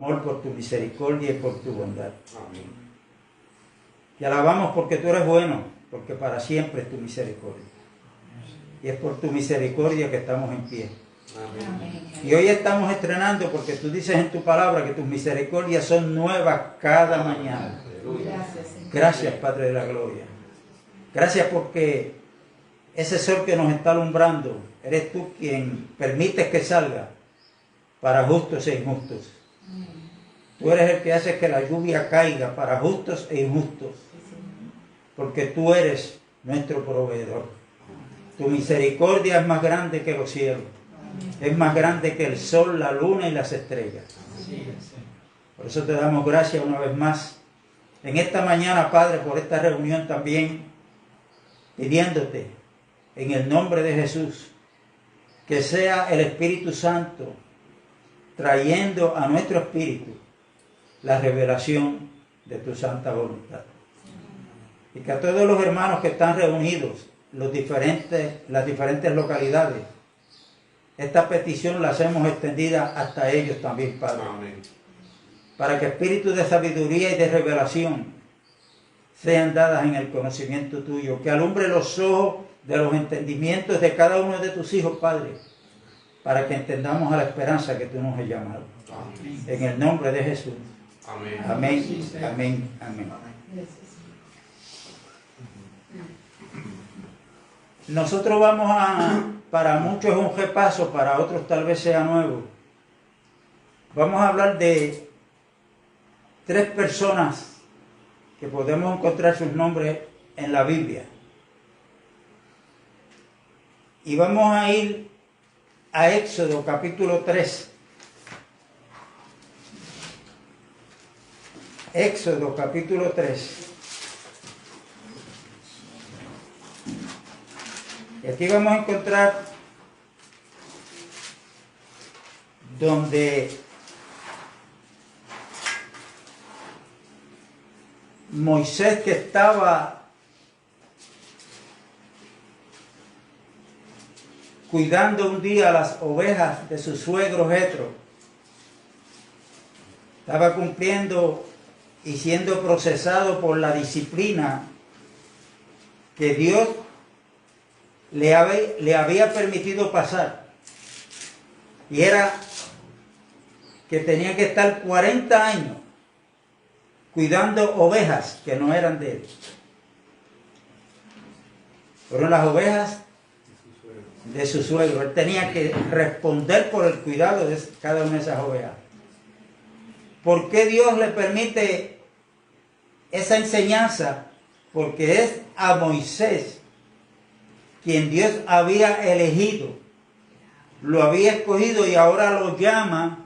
amor, por tu misericordia y por tu bondad. Amén. Te alabamos porque tú eres bueno, porque para siempre es tu misericordia. Y es por tu misericordia que estamos en pie. Amén. Y hoy estamos estrenando porque tú dices en tu palabra que tus misericordias son nuevas cada mañana. Aleluya. Gracias, Padre de la Gloria. Gracias porque ese sol que nos está alumbrando, eres tú quien permites que salga para justos e injustos. Tú eres el que hace que la lluvia caiga para justos e injustos. Porque tú eres nuestro proveedor. Tu misericordia es más grande que los cielos. Es más grande que el sol, la luna y las estrellas. Por eso te damos gracias una vez más. En esta mañana, Padre, por esta reunión también, pidiéndote, en el nombre de Jesús, que sea el Espíritu Santo trayendo a nuestro espíritu la revelación de tu santa voluntad. Y que a todos los hermanos que están reunidos, las diferentes localidades, esta petición la hacemos extendida hasta ellos también, Padre. Amén. Para que espíritus de sabiduría y de revelación sean dadas en el conocimiento tuyo, que alumbre los ojos de los entendimientos de cada uno de tus hijos, Padre, para que entendamos a la esperanza que tú nos has llamado. Amén. En el nombre de Jesús. Amén. Amén, amén, amén. Nosotros vamos para muchos es un repaso, para otros tal vez sea nuevo. Vamos a hablar de 3 personas que podemos encontrar sus nombres en la Biblia. Y vamos a ir a Éxodo capítulo 3. Éxodo capítulo 3. Y aquí vamos a encontrar donde Moisés, que estaba cuidando un día las ovejas de su suegro Jetro, estaba cumpliendo y siendo procesado por la disciplina que Dios le había permitido pasar. Y era que tenía que estar 40 años cuidando ovejas que no eran de él. Fueron las ovejas de su suegro. Él tenía que responder por el cuidado de cada una de esas ovejas. ¿Por qué Dios le permite esa enseñanza? Porque es a Moisés quien Dios había elegido, lo había escogido y ahora lo llama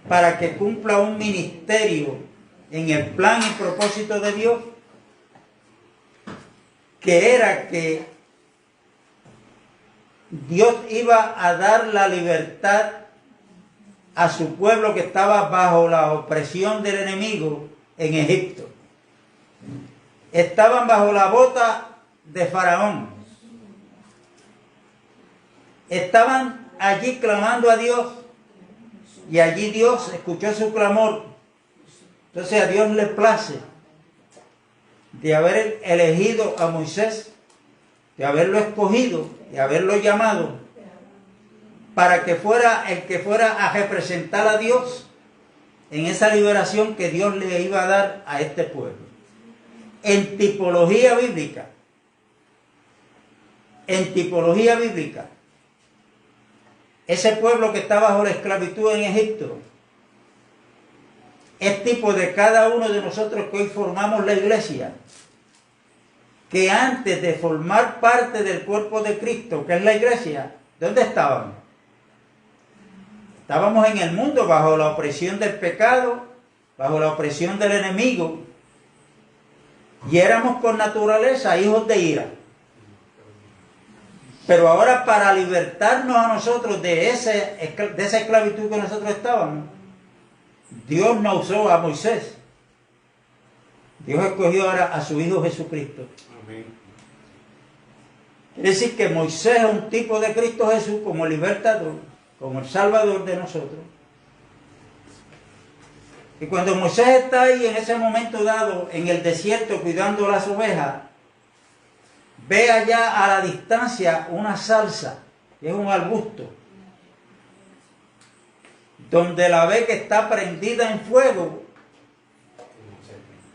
para que cumpla un ministerio en el plan y propósito de Dios, que era que Dios iba a dar la libertad a su pueblo que estaba bajo la opresión del enemigo en Egipto. Estaban bajo la bota de Faraón. Estaban allí clamando a Dios y allí Dios escuchó su clamor. Entonces a Dios le place de haber elegido a Moisés, de haberlo escogido, de haberlo llamado para que fuera el que fuera a representar a Dios en esa liberación que Dios le iba a dar a este pueblo. En tipología bíblica, ese pueblo que está bajo la esclavitud en Egipto es tipo de cada uno de nosotros que hoy formamos la iglesia, que antes de formar parte del cuerpo de Cristo, que es la iglesia, ¿dónde estábamos? Estábamos en el mundo bajo la opresión del pecado, bajo la opresión del enemigo, y éramos por naturaleza hijos de ira. Pero ahora, para libertarnos a nosotros de esa esclavitud que nosotros estábamos, Dios no usó a Moisés. Dios escogió ahora a su Hijo Jesucristo. Amén. Quiere decir que Moisés es un tipo de Cristo Jesús como libertador, como el Salvador de nosotros. Y cuando Moisés está ahí en ese momento dado en el desierto cuidando las ovejas, ve allá a la distancia una zarza, que es un arbusto, donde la ve que está prendida en fuego,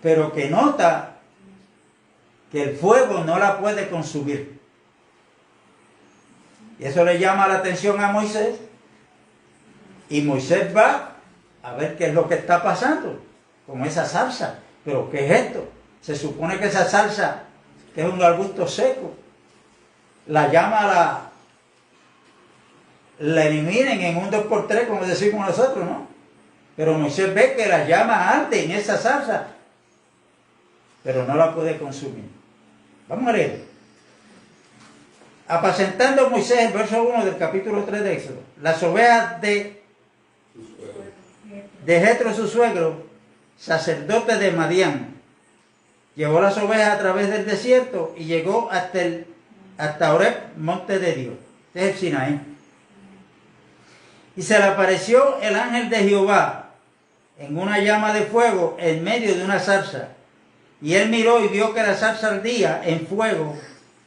pero que nota que el fuego no la puede consumir. Y eso le llama la atención a Moisés, y Moisés va a ver qué es lo que está pasando con esa zarza. ¿Pero qué es esto? Se supone que esa zarza, que es un arbusto seco, la llama la eliminen en un 2x3, como decimos nosotros, ¿no? Pero Moisés ve que la llama arde en esa zarza, pero no la puede consumir. Vamos a leer. Apacentando Moisés, el verso 1 del capítulo 3 de Éxodo, las ovejas de Jetro su suegro, sacerdote de Madián, llevó las ovejas a través del desierto y llegó hasta Horeb, monte de Dios. Este es el Sinaí. Y se le apareció el ángel de Jehová en una llama de fuego en medio de una zarza. Y él miró y vio que la zarza ardía en fuego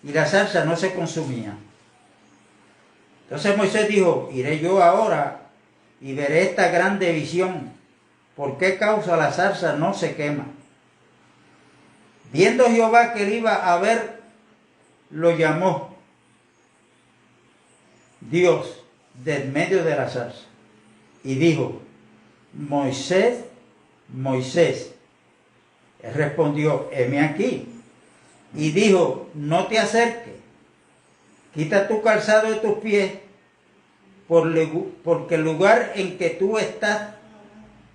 y la zarza no se consumía. Entonces Moisés dijo, iré yo ahora y veré esta grande visión. ¿Por qué causa la zarza no se quema? Viendo Jehová que él iba a ver, lo llamó Dios del medio de la zarza y dijo, Moisés, Moisés. Él respondió, heme aquí. Y dijo, no te acerques, quita tu calzado de tus pies, porque el lugar en que tú estás,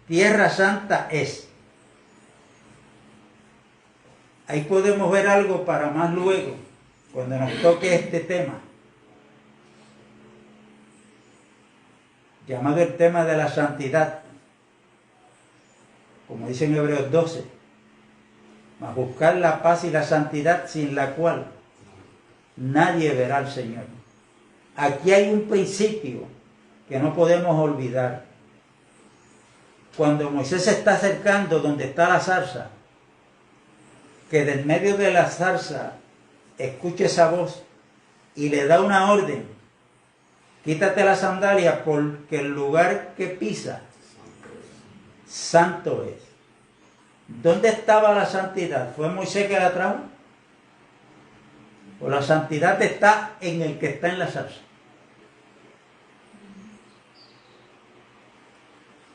tierra santa es. Ahí podemos ver algo para más luego, cuando nos toque este tema, llamado el tema de la santidad, como dice en Hebreos 12, mas buscar la paz y la santidad sin la cual nadie verá al Señor. Aquí hay un principio que no podemos olvidar. Cuando Moisés se está acercando donde está la zarza, que del medio de la zarza escucha esa voz y le da una orden, quítate la sandalia porque el lugar que pisa santo es. ¿Dónde estaba la santidad? ¿Fue Moisés que la trajo? ¿O la santidad está en el que está en la zarza?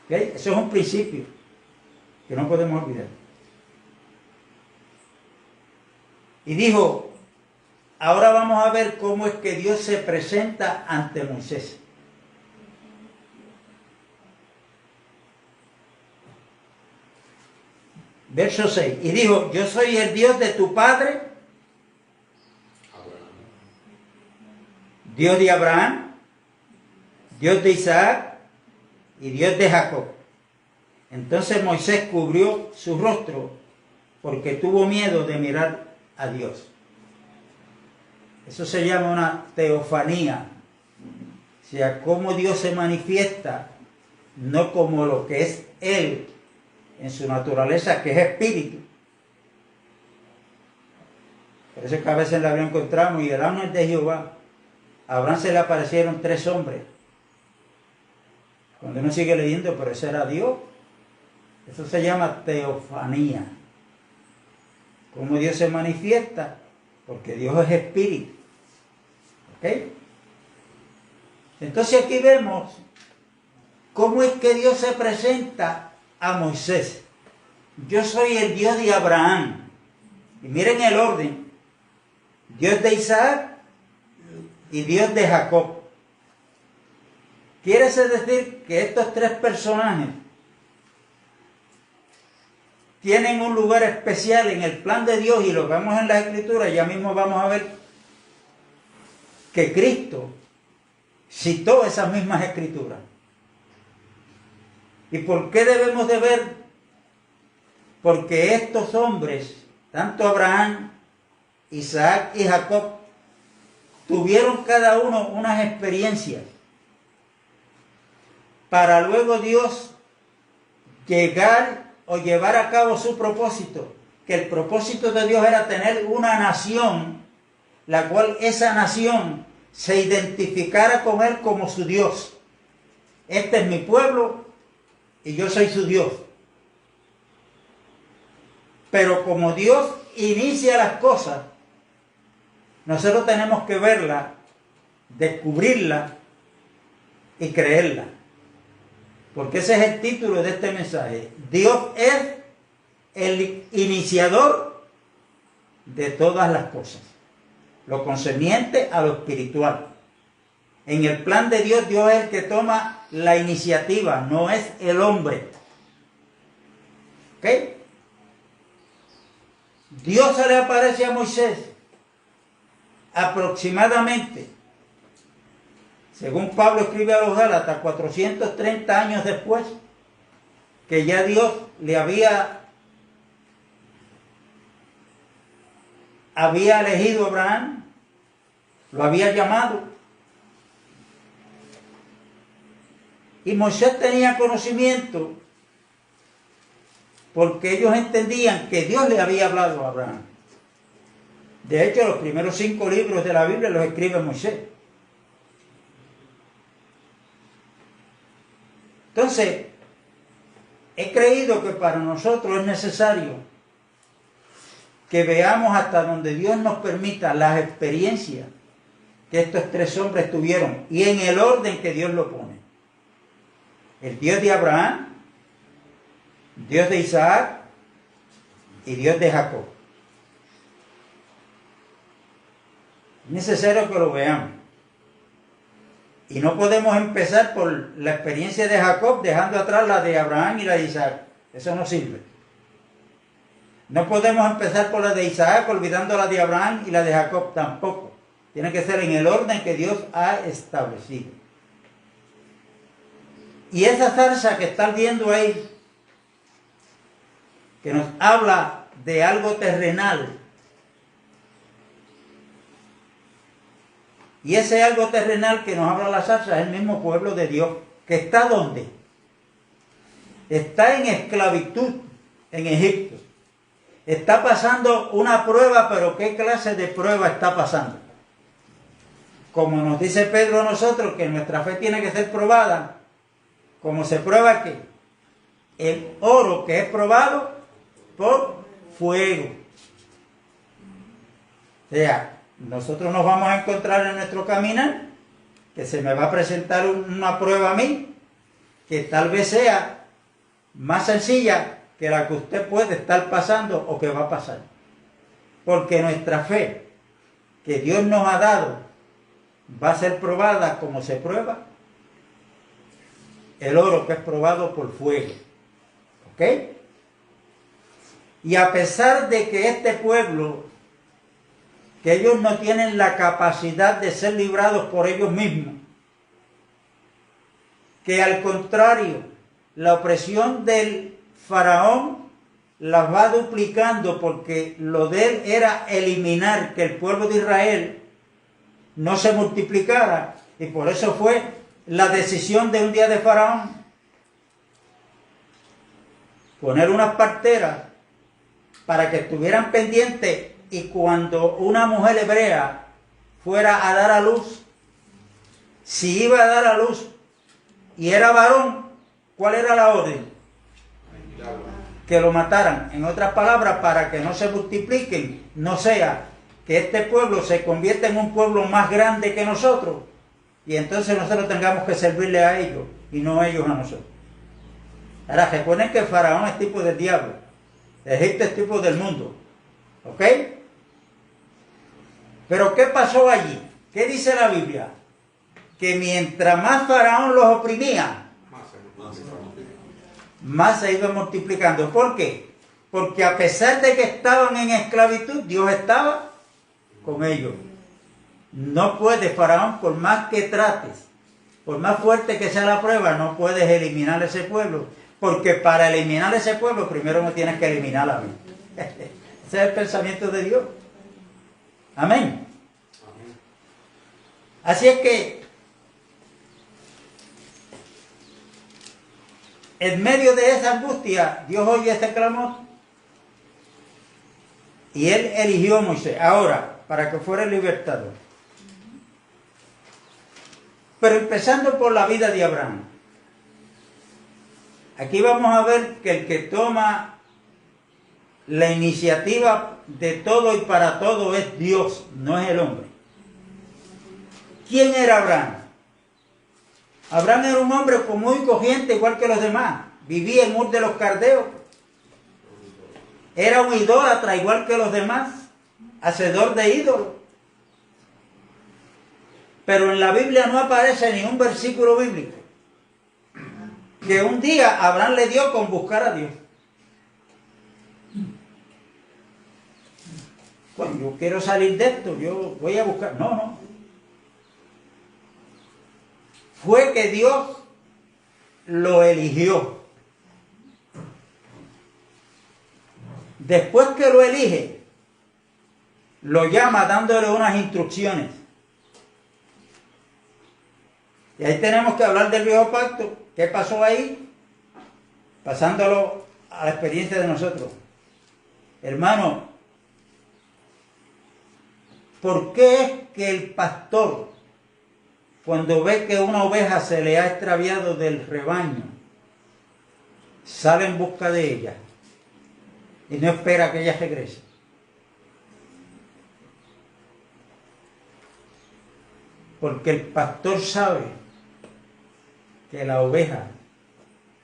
¿Okay? Eso es un principio que no podemos olvidar. Y dijo, ahora vamos a ver cómo es que Dios se presenta ante Moisés. Verso 6. Y dijo, yo soy el Dios de tu padre, Dios de Abraham, Dios de Isaac y Dios de Jacob. Entonces Moisés cubrió su rostro porque tuvo miedo de mirar a Dios. Eso se llama una teofanía. O sea, cómo Dios se manifiesta, no como lo que es Él en su naturaleza, que es espíritu. Por eso es que a veces en la Biblia encontramos, y el ángel de Jehová, a Abraham se le aparecieron 3 hombres. Cuando uno sigue leyendo, pero ese era Dios. Eso se llama teofanía. Cómo Dios se manifiesta, porque Dios es espíritu. ¿Ok? Entonces aquí vemos cómo es que Dios se presenta a Moisés. Yo soy el Dios de Abraham. Y miren el orden. Dios de Isaac y Dios de Jacob. Quiere decir que estos 3 personajes tienen un lugar especial en el plan de Dios, y lo vemos en la Escritura. Ya mismo vamos a ver que Cristo citó esas mismas Escrituras. ¿Y por qué debemos de ver? Porque estos hombres, tanto Abraham, Isaac y Jacob, tuvieron cada uno unas experiencias para luego Dios llegar o llevar a cabo su propósito, que el propósito de Dios era tener una nación, la cual esa nación se identificara con Él como su Dios. Este es mi pueblo y yo soy su Dios. Pero como Dios inicia las cosas, nosotros tenemos que verla, descubrirla y creerla. Porque ese es el título de este mensaje. Dios es el iniciador de todas las cosas, lo concerniente a lo espiritual. En el plan de Dios, Dios es el que toma la iniciativa, no es el hombre. ¿Ok? Dios se le aparece a Moisés aproximadamente, según Pablo escribe a los Gálatas, 430 años después que ya Dios le había elegido a Abraham, lo había llamado. Y Moisés tenía conocimiento porque ellos entendían que Dios le había hablado a Abraham. De hecho, los primeros 5 libros de la Biblia los escribe Moisés. Entonces, he creído que para nosotros es necesario que veamos hasta donde Dios nos permita las experiencias que estos 3 hombres tuvieron y en el orden que Dios lo pone. El Dios de Abraham, Dios de Isaac y Dios de Jacob. Es necesario que lo veamos. Y no podemos empezar por la experiencia de Jacob dejando atrás la de Abraham y la de Isaac. Eso no sirve. No podemos empezar por la de Isaac olvidando la de Abraham y la de Jacob tampoco. Tiene que ser en el orden que Dios ha establecido. Y esa zarza que están viendo ahí, que nos habla de algo terrenal, y ese algo terrenal que nos habla la zarza es el mismo pueblo de Dios, que está ¿dónde? Está en esclavitud en Egipto. Está pasando una prueba, pero ¿qué clase de prueba está pasando? Como nos dice Pedro a nosotros, que nuestra fe tiene que ser probada. ¿Cómo se prueba qué? El oro que es probado por fuego. O sea, nosotros nos vamos a encontrar en nuestro caminar que se me va a presentar una prueba a mí que tal vez sea más sencilla que la que usted puede estar pasando o que va a pasar. Porque nuestra fe que Dios nos ha dado va a ser probada como se prueba el oro que es probado por fuego. ¿Ok? Y a pesar de que este pueblo, que ellos no tienen la capacidad de ser librados por ellos mismos, que al contrario, la opresión del faraón las va duplicando, porque lo de él era eliminar que el pueblo de Israel no se multiplicara, y por eso fue la decisión de un día de faraón poner unas parteras para que estuvieran pendientes, y cuando una mujer hebrea fuera a dar a luz, si iba a dar a luz y era varón, ¿cuál era la orden? Que lo mataran. En otras palabras, para que no se multipliquen, no sea que este pueblo se convierta en un pueblo más grande que nosotros, y entonces nosotros tengamos que servirle a ellos y no ellos a nosotros. Ahora, recuerden que el faraón es tipo del diablo, Egipto es tipo del mundo. ¿Ok? Pero ¿qué pasó allí? ¿Qué dice la Biblia? Que mientras más faraón los oprimía, más se iba multiplicando. ¿Por qué? Porque a pesar de que estaban en esclavitud, Dios estaba con ellos. No puedes, faraón, por más que trates, por más fuerte que sea la prueba, no puedes eliminar ese pueblo. Porque para eliminar ese pueblo, primero me tienes que eliminar a mí. Ese es el pensamiento de Dios. Amén. Así es que en medio de esa angustia, Dios oye ese clamor y Él eligió a Moisés. Ahora, para que fuera el libertador. Pero empezando por la vida de Abraham. Aquí vamos a ver que el que toma la iniciativa de todo y para todo es Dios, no es el hombre. ¿Quién era Abraham? Abraham era un hombre común y corriente, igual que los demás. Vivía en Ur de los Caldeos. Era un idólatra, igual que los demás. Hacedor de ídolos. Pero en la Biblia no aparece ni un versículo bíblico que un día Abraham le dio con buscar a Dios. Bueno, yo quiero salir de esto, yo voy a buscar. No, no. Fue que Dios lo eligió. Después que lo elige, lo llama dándole unas instrucciones. Y ahí tenemos que hablar del viejo pacto. ¿Qué pasó ahí? Pasándolo a la experiencia de nosotros. Hermano, ¿por qué es que el pastor, cuando ve que una oveja se le ha extraviado del rebaño, sale en busca de ella y no espera que ella regrese? Porque el pastor sabe que la oveja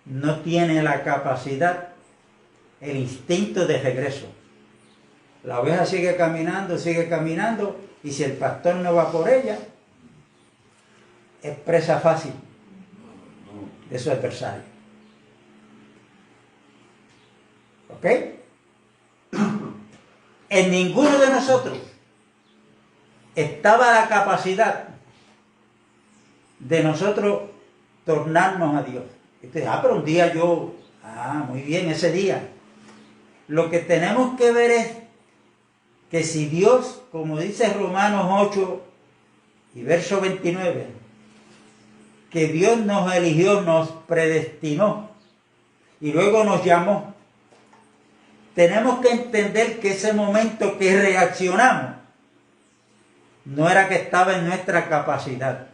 no tiene la capacidad, el instinto de regreso. La oveja sigue caminando, y si el pastor no va por ella, es presa fácil de su adversario. ¿Ok? En ninguno de nosotros estaba la capacidad de nosotros tornarnos a Dios. Entonces, pero un día yo, muy bien, ese día. Lo que tenemos que ver es que si Dios, como dice Romanos 8 y verso 29, que Dios nos eligió, nos predestinó y luego nos llamó, tenemos que entender que ese momento que reaccionamos no era que estaba en nuestra capacidad.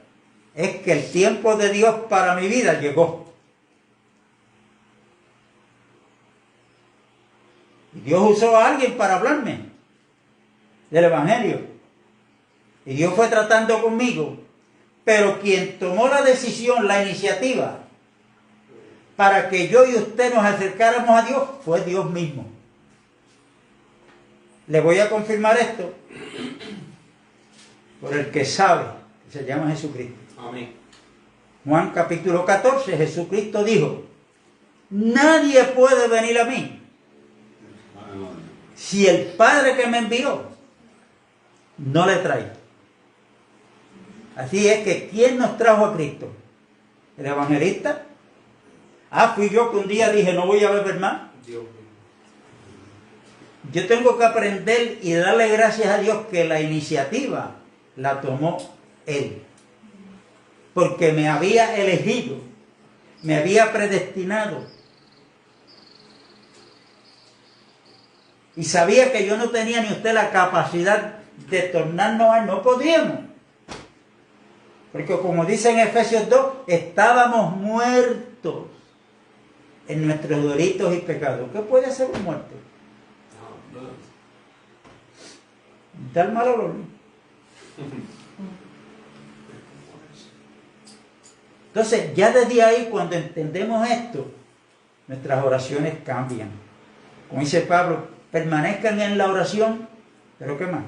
Es que el tiempo de Dios para mi vida llegó. Y Dios usó a alguien para hablarme del Evangelio. Y Dios fue tratando conmigo. Pero quien tomó la decisión, la iniciativa, para que yo y usted nos acercáramos a Dios, fue Dios mismo. Le voy a confirmar esto por el que sabe, que se llama Jesucristo. Amén. Juan capítulo 14, Jesucristo dijo: nadie puede venir a mí si el Padre que me envió no le trae. Así es que ¿quién nos trajo a Cristo? ¿El evangelista? Fui yo que un día dije no voy a beber más. Dios. Yo tengo que aprender y darle gracias a Dios que la iniciativa la tomó Él. Porque me había elegido, me había predestinado. Y sabía que yo no tenía ni usted la capacidad de tornarnos a Él. No podíamos. Porque como dice en Efesios 2, estábamos muertos en nuestros delitos y pecados. ¿Qué puede hacer un muerto? Dar mal olor. Entonces, ya desde ahí, cuando entendemos esto, nuestras oraciones cambian. Como dice Pablo, permanezcan en la oración, pero ¿qué más?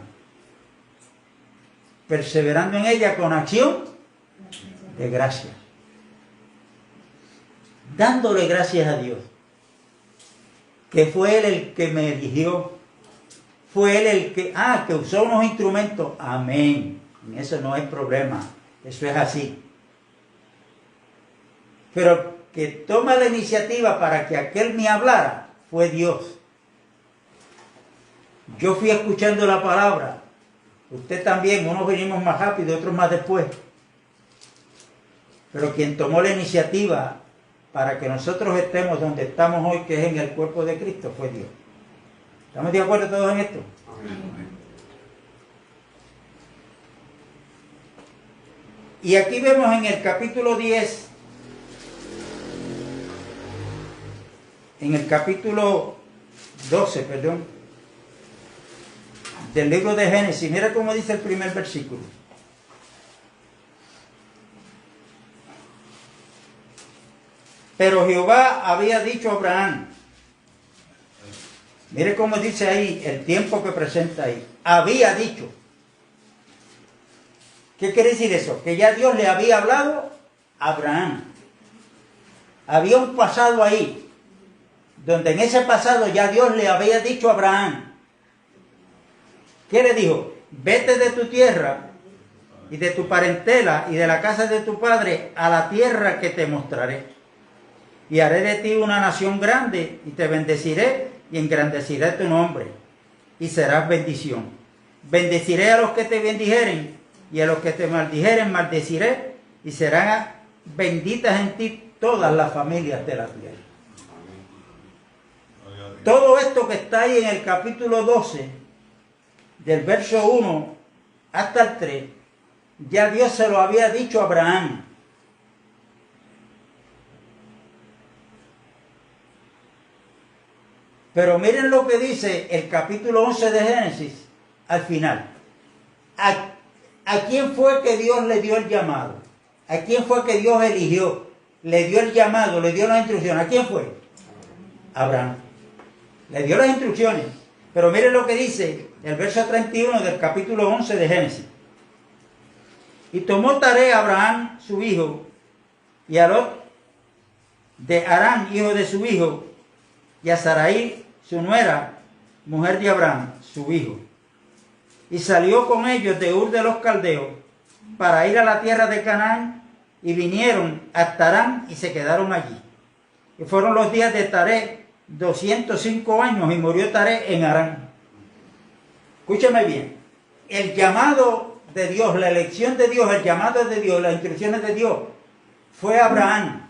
Perseverando en ella con acción de gracias. Dándole gracias a Dios, que fue Él el que me eligió, fue Él el que usó unos instrumentos. Amén. En eso no hay problema, eso es así. Pero que toma la iniciativa para que aquel me hablara, fue Dios. Yo fui escuchando la palabra, usted también, unos venimos más rápido, otros más después. Pero quien tomó la iniciativa para que nosotros estemos donde estamos hoy, que es en el cuerpo de Cristo, fue Dios. ¿Estamos de acuerdo todos en esto? Amén. Y aquí vemos en el capítulo 10, en el capítulo 12, perdón, del libro de Génesis, mira cómo dice el primer versículo. Pero Jehová había dicho a Abraham, mire cómo dice ahí, el tiempo que presenta ahí, había dicho. ¿Qué quiere decir eso? Que ya Dios le había hablado a Abraham. Había un pasado ahí, donde en ese pasado ya Dios le había dicho a Abraham. ¿Qué le dijo? Vete de tu tierra y de tu parentela y de la casa de tu padre a la tierra que te mostraré. Y haré de ti una nación grande y te bendeciré y engrandeceré tu nombre y serás bendición. Bendeciré a los que te bendijeren y a los que te maldijeren maldeciré y serán benditas en ti todas las familias de la tierra. Todo esto que está ahí en el capítulo 12, del verso 1 hasta el 3, ya Dios se lo había dicho a Abraham. Pero miren lo que dice el capítulo 11 de Génesis al final. ¿A quién fue que Dios le dio el llamado? ¿A quién fue que Dios eligió? Le dio el llamado, le dio las instrucciones. ¿A quién fue? Abraham. Le dio las instrucciones. Pero miren lo que dice el verso 31 del capítulo 11 de Génesis. Y tomó Taré a Abraham, su hijo, y a Lot de Harán, hijo de su hijo, y a Sarai, su nuera, mujer de Abraham, su hijo. Y salió con ellos de Ur de los Caldeos para ir a la tierra de Canaán, y vinieron hasta Harán y se quedaron allí. Y fueron los días de Taré 205 años y murió Taré en Harán. Escúchame bien, el llamado de Dios, la elección de Dios, el llamado de Dios, las instrucciones de Dios, fue a Abraham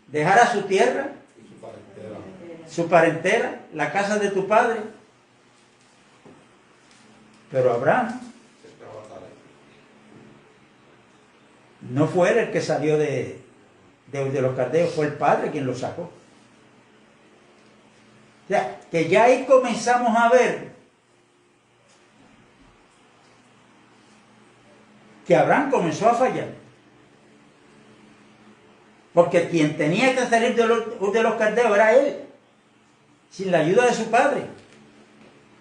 dejar a su tierra, su parentela, la casa de tu padre. Pero Abraham no fue él el que salió de los caldeos, fue el padre quien lo sacó. O sea, que ya ahí comenzamos a ver que Abraham comenzó a fallar. Porque quien tenía que salir de los caldeos era él, sin la ayuda de su padre,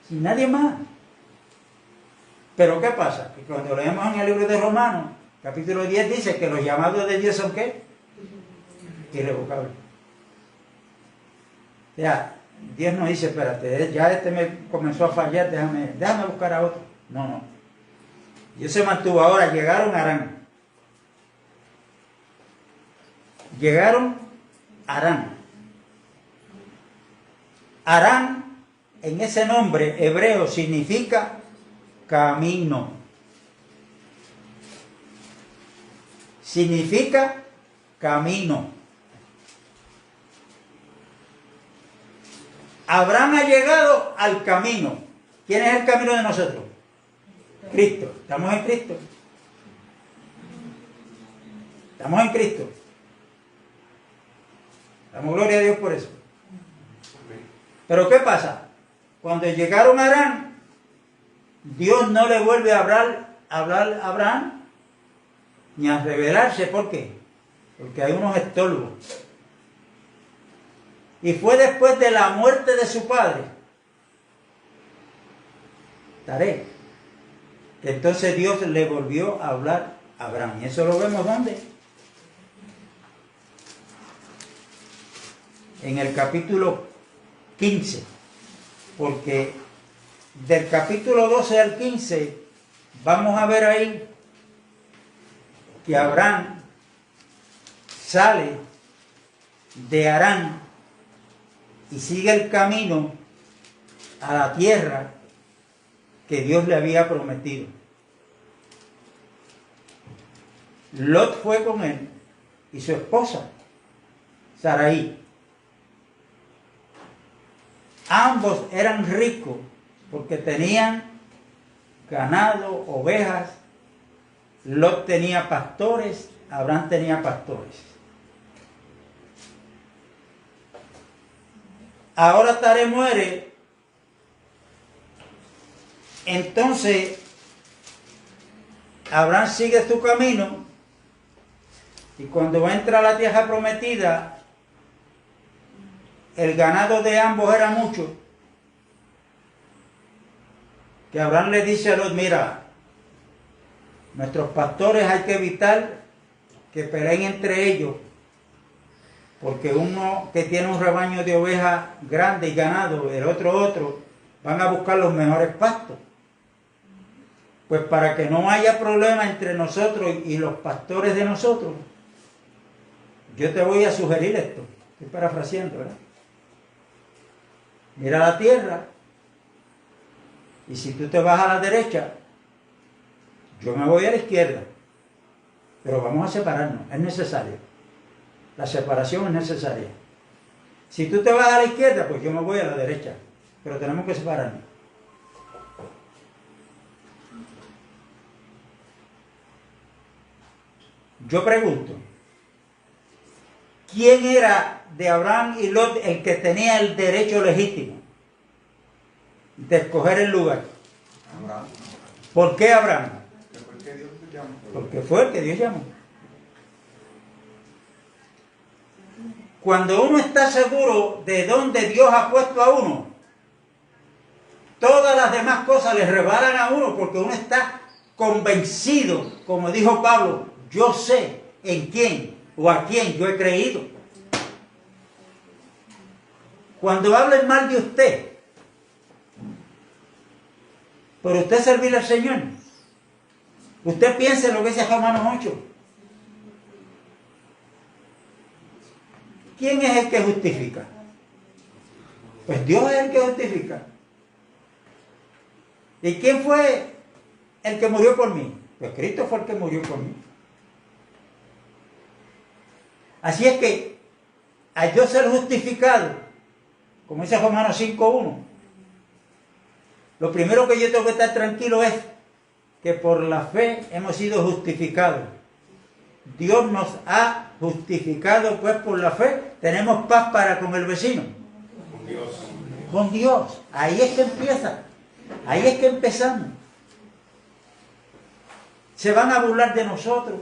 sin nadie más. Pero ¿qué pasa? Que cuando leemos en el libro de Romanos, capítulo 10, dice que los llamados de Dios son ¿qué? Irrevocables. O sea, Dios no dice, espérate, ya este me comenzó a fallar, déjame buscar a otro. No. Dios se mantuvo. Ahora llegaron a Harán. Harán, en ese nombre hebreo, significa camino. Significa camino. Abraham ha llegado al camino. ¿Quién es el camino de nosotros? Cristo. ¿Estamos en Cristo? Estamos en Cristo. Damos gloria a Dios por eso. Pero ¿qué pasa? Cuando llegaron a Harán, Dios no le vuelve a hablar a Abraham ni a revelarse. ¿Por qué? Porque hay unos estorbos. Y fue después de la muerte de su padre, Taré, que entonces Dios le volvió a hablar a Abraham. ¿Y eso lo vemos dónde? En el capítulo 15. Porque del capítulo 12 al 15 vamos a ver ahí que Abraham sale de Harán y sigue el camino a la tierra que Dios le había prometido. Lot fue con él y su esposa. Saraí. Ambos eran ricos porque tenían ganado, ovejas. Lot tenía pastores, Abraham tenía pastores. Ahora Taré muere. Entonces Abraham sigue su camino y cuando entra a la tierra prometida, el ganado de ambos era mucho. Que Abraham le dice a Lot, mira, nuestros pastores hay que evitar que peleen entre ellos, porque uno que tiene un rebaño de ovejas grande y ganado, el otro, van a buscar los mejores pastos. Pues para que no haya problema entre nosotros y los pastores de nosotros, yo te voy a sugerir esto. Estoy parafraseando, ¿verdad? Mira la tierra, y si tú te vas a la derecha, yo me voy a la izquierda. Pero vamos a separarnos, es necesario. La separación es necesaria. Si tú te vas a la izquierda, pues yo me voy a la derecha. Pero tenemos que separarnos. Yo pregunto, ¿quién era de Abraham y Lot el que tenía el derecho legítimo de escoger el lugar? Abraham. ¿Por qué Abraham? Porque Dios te llama. Porque fue el que Dios llamó. Cuando uno está seguro de dónde Dios ha puesto a uno, todas las demás cosas le rebalan a uno porque uno está convencido, como dijo Pablo, yo sé en quién o a quién yo he creído. Cuando hablen mal de usted, por usted servirle al Señor, usted piense en lo que dice Romanos 8. ¿Quién es el que justifica? Pues Dios es el que justifica. ¿Y quién fue el que murió por mí? Pues Cristo fue el que murió por mí. Así es que, al yo ser justificado, como dice Romanos 5:1, lo primero que yo tengo que estar tranquilo es que por la fe hemos sido justificados. Dios nos ha justificado, pues por la fe tenemos paz para con el vecino. Con Dios. Con Dios. Ahí es que empieza. Ahí es que empezamos. Se van a burlar de nosotros.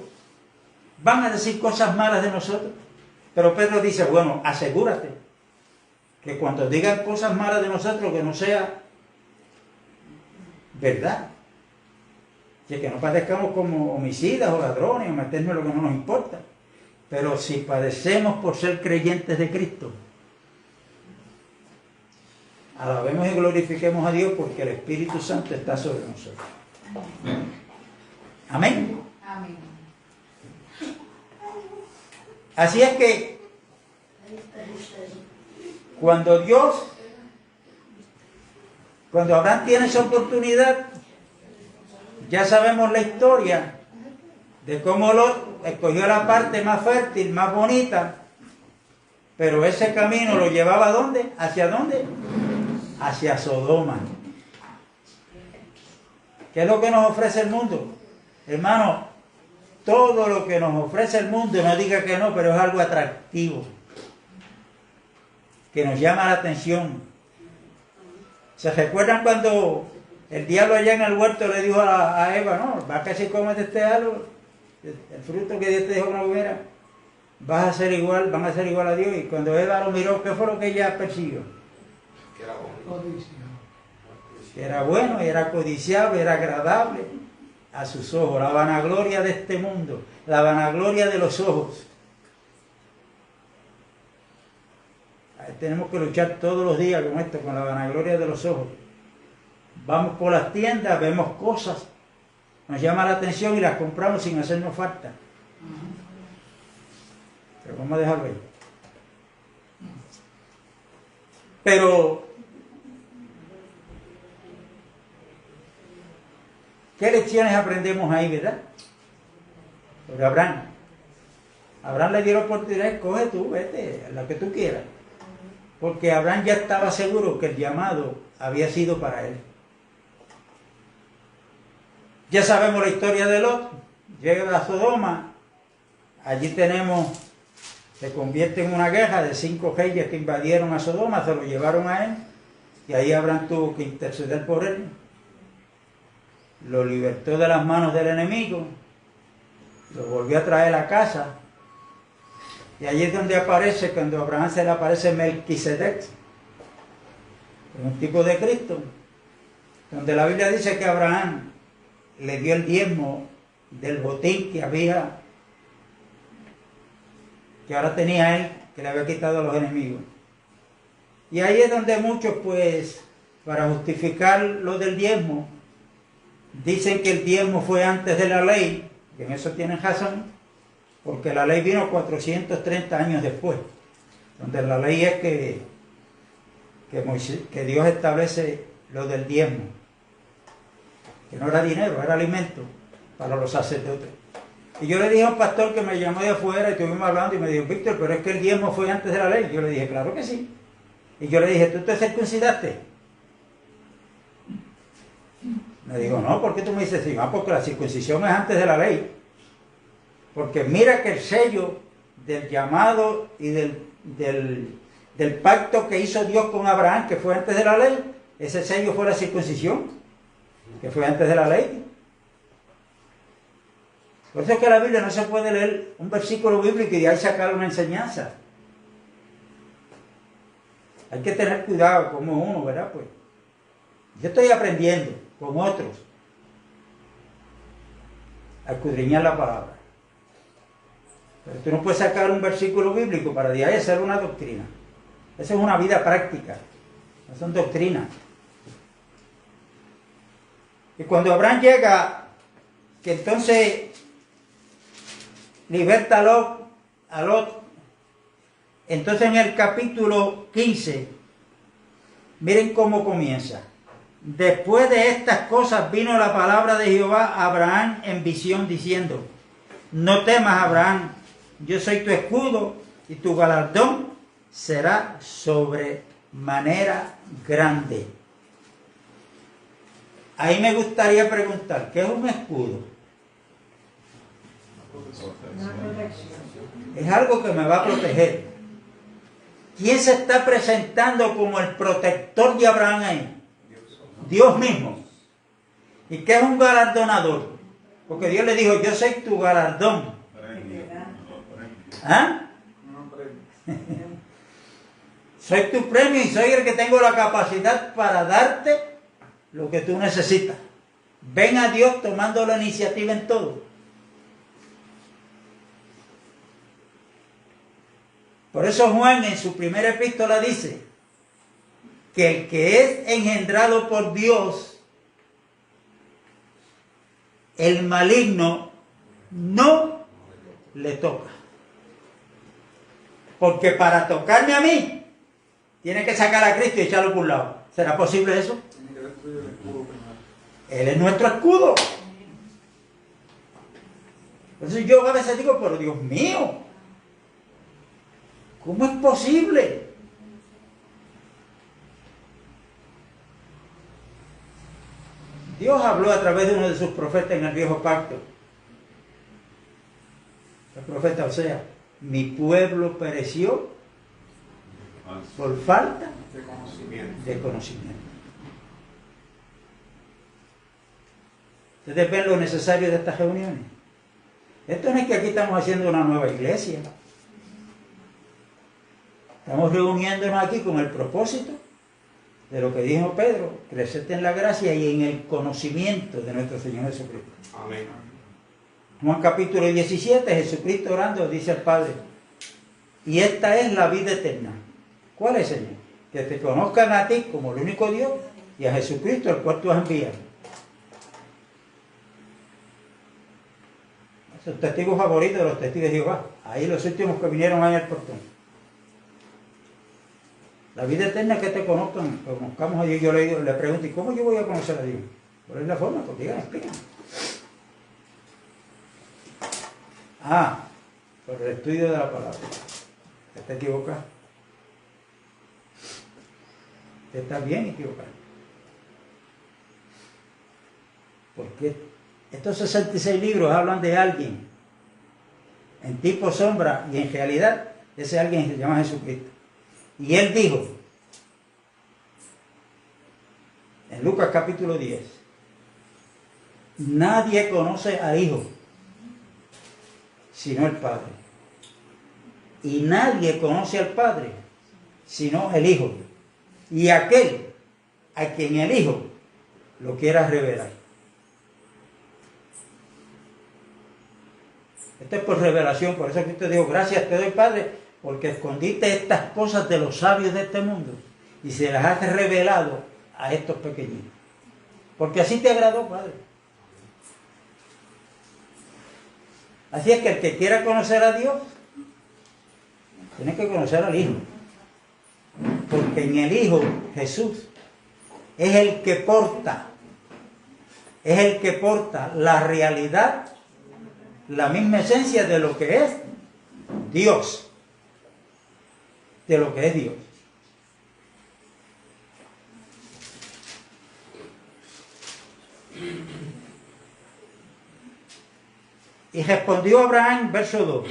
Van a decir cosas malas de nosotros. Pero Pedro dice, bueno, asegúrate que cuando digan cosas malas de nosotros, que no sea verdad. Que no padezcamos como homicidas o ladrones o meternos en lo que no nos importa. Pero si padecemos por ser creyentes de Cristo, alabemos y glorifiquemos a Dios porque el Espíritu Santo está sobre nosotros. Amén. Amén. Así es que cuando Abraham tiene esa oportunidad, ya sabemos la historia de cómo Lot escogió la parte más fértil, más bonita, pero ese camino lo llevaba ¿a dónde? ¿Hacia dónde? Hacia Sodoma. ¿Qué es lo que nos ofrece el mundo? Hermano, todo lo que nos ofrece el mundo, no diga que no, pero es algo atractivo, que nos llama la atención. ¿Se recuerdan cuando el diablo allá en el huerto le dijo a Eva, no, vas a que si comes de este árbol, el fruto que Dios te dijo que no comiera, van a ser igual a Dios? Y cuando Eva lo miró, ¿qué fue lo que ella persiguió? Que era bueno. Que era bueno, era codiciable, era agradable a sus ojos. La vanagloria de este mundo, la vanagloria de los ojos. Tenemos que luchar todos los días con esto, con la vanagloria de los ojos. Vamos por las tiendas, vemos cosas, nos llama la atención y las compramos sin hacernos falta. Pero vamos a dejarlo ahí. Pero, ¿qué lecciones aprendemos ahí, verdad? Sobre Abraham. Abraham le dio la oportunidad, escoge tú, vete, la que tú quieras. Porque Abraham ya estaba seguro que el llamado había sido para él. Ya sabemos la historia de Lot. Llega a Sodoma. Allí se convierte en una guerra de 5 reyes que invadieron a Sodoma, se lo llevaron a él. Y ahí Abraham tuvo que interceder por él. Lo libertó de las manos del enemigo. Lo volvió a traer a casa. Y allí es donde aparece, cuando a Abraham se le aparece Melquisedec, un tipo de Cristo, donde la Biblia dice que Abraham le dio el diezmo del botín que ahora tenía él, que le había quitado a los enemigos. Y ahí es donde muchos, pues, para justificar lo del diezmo, dicen que el diezmo fue antes de la ley, y en eso tienen razón, porque la ley vino 430 años después, donde la ley es que Dios establece lo del diezmo, que no era dinero, era alimento para los sacerdotes. Y yo le dije a un pastor que me llamó de afuera y estuvimos hablando y me dijo, Víctor, pero es que el diezmo fue antes de la ley. Yo le dije, claro que sí. Y yo le dije, ¿tú te circuncidaste? Me dijo, no, ¿por qué tú me dices sí? Ah, porque la circuncisión es antes de la ley. Porque mira que el sello del llamado y del pacto que hizo Dios con Abraham, que fue antes de la ley, ese sello fue la circuncisión, que fue antes de la ley. Por eso es que la Biblia no se puede leer un versículo bíblico y de ahí sacar una enseñanza. Hay que tener cuidado como uno, ¿verdad? Pues yo estoy aprendiendo con otros a escudriñar la palabra. Pero tú no puedes sacar un versículo bíblico para de ahí hacer una doctrina. Esa es una vida práctica, no son doctrinas. Y cuando Abraham llega, que entonces liberta a Lot, entonces en el capítulo 15, miren cómo comienza. Después de estas cosas vino la palabra de Jehová a Abraham en visión diciendo, no temas, Abraham, yo soy tu escudo y tu galardón será sobremanera grande. Ahí me gustaría preguntar, ¿qué es un escudo? Es algo que me va a proteger. ¿Quién se está presentando como el protector de Abraham ahí? Dios mismo. ¿Y qué es un galardonador? Porque Dios le dijo, yo soy tu galardón. ¿Ah? Soy tu premio y soy el que tengo la capacidad para darte lo que tú necesitas. Ven a Dios tomando la iniciativa en todo. Por eso Juan en su primera epístola dice que el que es engendrado por Dios, el maligno no le toca. Porque para tocarme a mí, tiene que sacar a Cristo y echarlo por un lado. ¿Será posible eso? Él es nuestro escudo. Entonces yo a veces digo, pero Dios mío, ¿cómo es posible? Dios habló a través de uno de sus profetas en el viejo pacto. El profeta Osea, mi pueblo pereció por falta de conocimiento. Ustedes ven lo necesario de estas reuniones. Esto no es que aquí estamos haciendo una nueva iglesia. Estamos reuniéndonos aquí con el propósito de lo que dijo Pedro, crecerte en la gracia y en el conocimiento de nuestro Señor Jesucristo. Amén. Juan capítulo 17, Jesucristo orando dice al Padre, y esta es la vida eterna. ¿Cuál es, Señor? Que te conozcan a ti como el único Dios y a Jesucristo, el cual tú has enviado. Es el testigo favorito de los testigos de Jehová. Ahí los últimos que vinieron ahí al portón. La vida eterna, que te conozcamos a Dios. Yo le pregunto, ¿y cómo yo voy a conocer a Dios? ¿Cuál es la forma? Pues digan, explíquenme. por el estudio de la palabra. ¿Está equivocado? Usted está bien equivocado. Porque estos 66 libros hablan de alguien en tipo sombra y en realidad ese alguien se llama Jesucristo. Y él dijo en Lucas capítulo 10, nadie conoce al Hijo sino el Padre. Y nadie conoce al Padre sino el Hijo. Y aquel a quien el Hijo lo quiera revelar. Esto es por revelación, por eso Cristo dijo, gracias te doy, Padre, porque escondiste estas cosas de los sabios de este mundo y se las has revelado a estos pequeñitos. Porque así te agradó, Padre. Así es que el que quiera conocer a Dios, tiene que conocer al Hijo. Porque en el Hijo, Jesús, es el que porta la realidad, la misma esencia de lo que es Dios. De lo que es Dios. Y respondió Abraham, verso 2.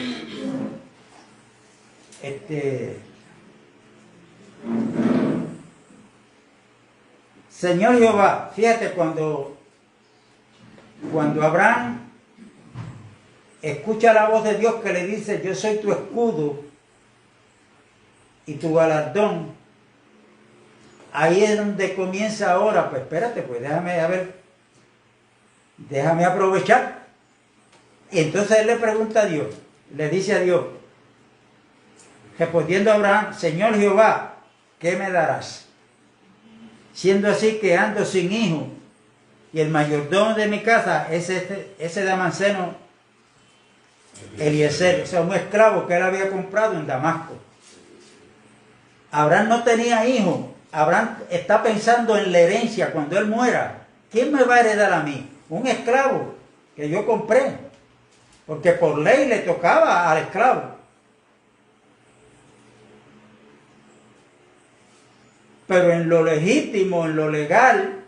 Señor Jehová, fíjate cuando Abraham escucha la voz de Dios que le dice, yo soy tu escudo y tu galardón. Ahí es donde comienza ahora, pues espérate, pues déjame aprovechar. Y entonces él le pregunta a Dios, le dice a Dios, respondiendo a Abraham, Señor Jehová, ¿qué me darás? Siendo así que ando sin hijo, y el mayordomo de mi casa es ese Damasceno Eliezer, o sea, un esclavo que él había comprado en Damasco. Abraham no tenía hijos. Abraham está pensando en la herencia cuando él muera. ¿Quién me va a heredar a mí? Un esclavo que yo compré. Porque por ley le tocaba al esclavo. Pero en lo legítimo, en lo legal,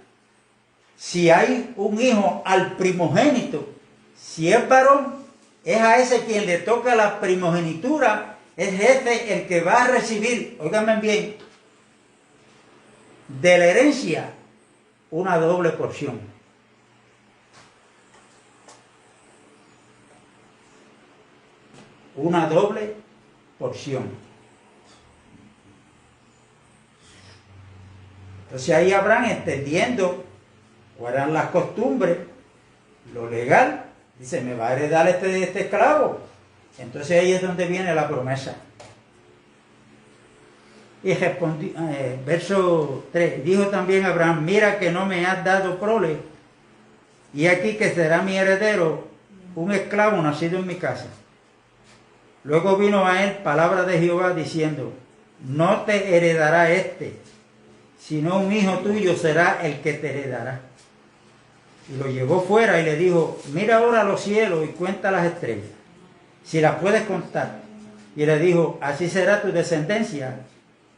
si hay un hijo al primogénito, si es varón, es a ese quien le toca la primogenitura, es ese el que va a recibir, óiganme bien, de la herencia una doble porción. Una doble porción. Entonces ahí Abraham, entendiendo cuáles eran las costumbres, lo legal, dice, me va a heredar este esclavo. Entonces ahí es donde viene la promesa. Y respondió, verso 3, dijo también Abraham, mira que no me has dado prole, y aquí que será mi heredero, un esclavo nacido en mi casa. Luego vino a él palabra de Jehová diciendo, no te heredará sino un hijo tuyo será el que te heredará. Y lo llevó fuera y le dijo, mira ahora los cielos y cuenta las estrellas, si las puedes contar. Y le dijo, así será tu descendencia.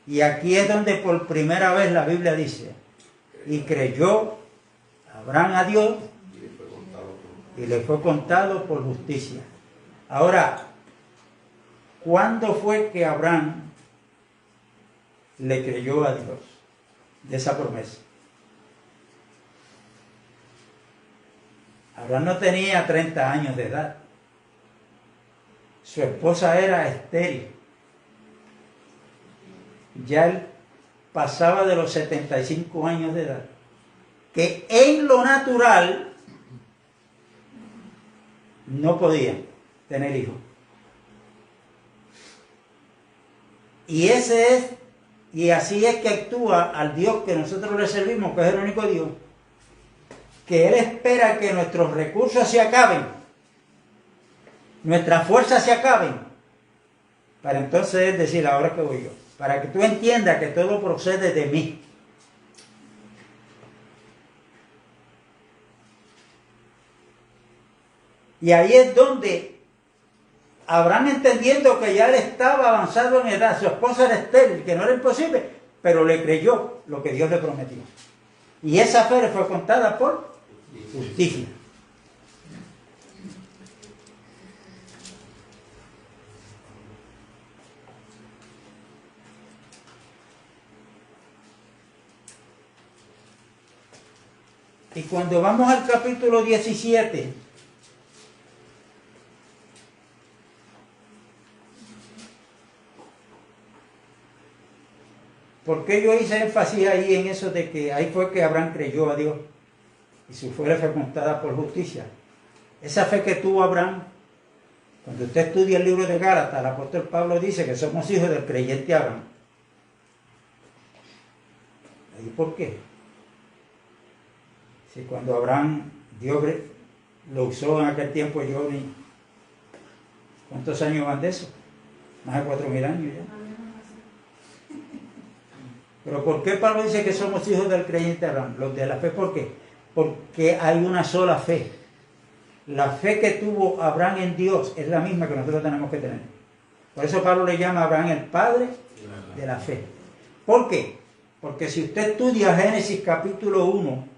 Y aquí es donde por primera vez la Biblia dice, y creyó Abraham a Dios y le fue contado por justicia. Ahora, ¿cuándo fue que Abraham le creyó a Dios de esa promesa? Abraham no tenía 30 años de edad. Su esposa era estéril. Ya él pasaba de los 75 años de edad. Que en lo natural no podía tener hijos. Y así es que actúa al Dios que nosotros le servimos, que es el único Dios, que Él espera que nuestros recursos se acaben, nuestras fuerzas se acaben, para entonces Él decir, ahora que voy yo, para que tú entiendas que todo procede de mí. Y ahí es donde Abraham, entendiendo que ya él estaba avanzado en edad, su esposa era estéril, que no era imposible, pero le creyó lo que Dios le prometió. Y esa fe le fue contada por justicia. Y cuando vamos al capítulo 17, ¿por qué yo hice énfasis ahí en eso de que ahí fue que Abraham creyó a Dios y su fe le fue contada por justicia? Esa fe que tuvo Abraham, cuando usted estudia el libro de Gálatas, el apóstol Pablo dice que somos hijos del creyente Abraham. ¿Y por qué? Si cuando Abraham, Dios lo usó en aquel tiempo, ¿cuántos años van de eso? Más de 4.000 años ya. Pero ¿por qué Pablo dice que somos hijos del creyente Abraham? Los de la fe, ¿por qué? Porque hay una sola fe. La fe que tuvo Abraham en Dios es la misma que nosotros tenemos que tener. Por eso Pablo le llama a Abraham el padre de la fe. ¿Por qué? Porque si usted estudia Génesis capítulo 1,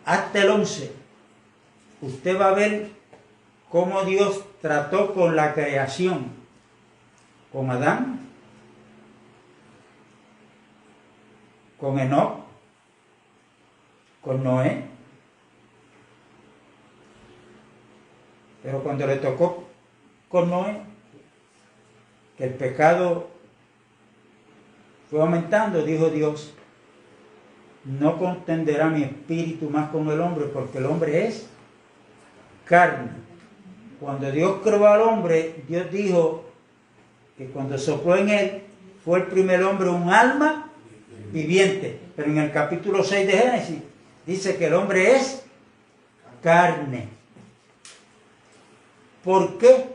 hasta el 11, usted va a ver cómo Dios trató con la creación, con Adán, con Enoc, con Noé. Pero cuando le tocó con Noé, que el pecado fue aumentando, dijo Dios: no contenderá mi espíritu más con el hombre, porque el hombre es carne. Cuando Dios creó al hombre, Dios dijo que cuando sopló en él, fue el primer hombre un alma viviente. Pero en el capítulo 6 de Génesis dice que el hombre es carne. ¿Por qué?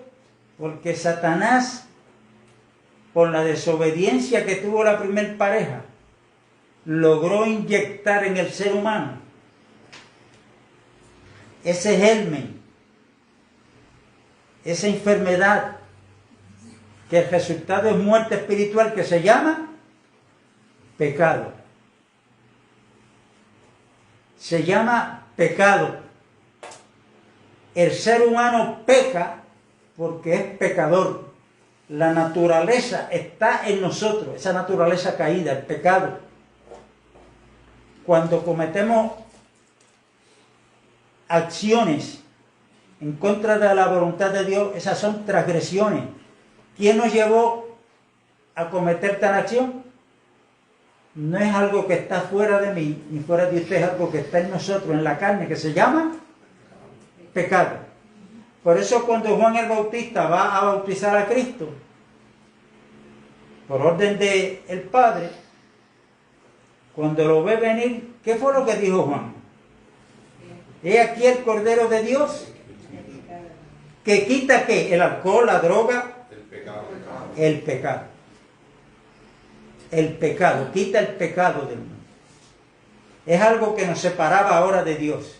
Porque Satanás, por la desobediencia que tuvo la primer pareja, logró inyectar en el ser humano ese germen, esa enfermedad, que el resultado es muerte espiritual, que se llama pecado. Se llama pecado. El ser humano peca porque es pecador. La naturaleza está en nosotros, esa naturaleza caída, el pecado. Cuando cometemos acciones en contra de la voluntad de Dios, esas son transgresiones. ¿Quién nos llevó a cometer tal acción? No es algo que está fuera de mí, ni fuera de usted, es algo que está en nosotros, en la carne, que se llama pecado. Por eso cuando Juan el Bautista va a bautizar a Cristo, por orden del Padre, cuando lo ve venir, ¿qué fue lo que dijo Juan? He aquí el Cordero de Dios, que quita ¿qué? El alcohol, la droga, el pecado. El pecado, quita el pecado del mundo. Es algo que nos separaba ahora de Dios.